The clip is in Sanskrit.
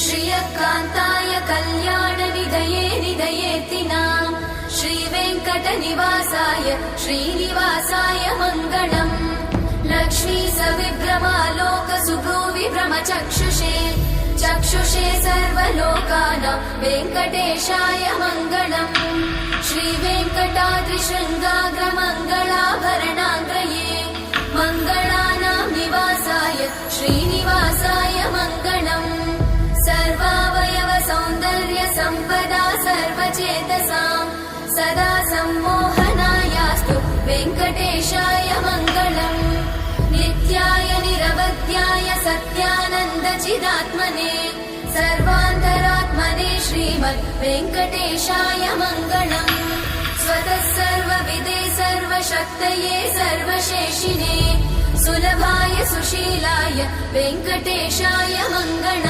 श्रियकान्ताय कल्याणनिधये निधयेतिनाम् श्रीवेङ्कटनिवासाय श्रीनिवासाय मङ्गलम्। लक्ष्मी सविभ्रमालोकसुभ्रूविभ्रमचक्षुषे चक्षुषे सर्वलोकानां वेङ्कटेशाय मङ्गलम्। श्रीवेङ्कटाद्रिशृङ्गाग्रमङ्गलाभरणाङ्गये मङ्गलानां निवासाय श्रीनिवासाय मङ्गलम्। सर्वावयव सौन्दर्य सम्पदा सर्वचेतसां सदा सम्मोहनायास्तु वेङ्कटेशाय मङ्गलम्। नित्याय निरवध्याय सत्यानन्दचिदात्मने सर्वान्तरात्मने श्रीमद् वेङ्कटेशाय मङ्गलम्। स्वतः सर्वविदे सर्वशक्तये सर्वशेषिने सुलभाय सुशीलाय वेङ्कटेशाय मङ्गलम्।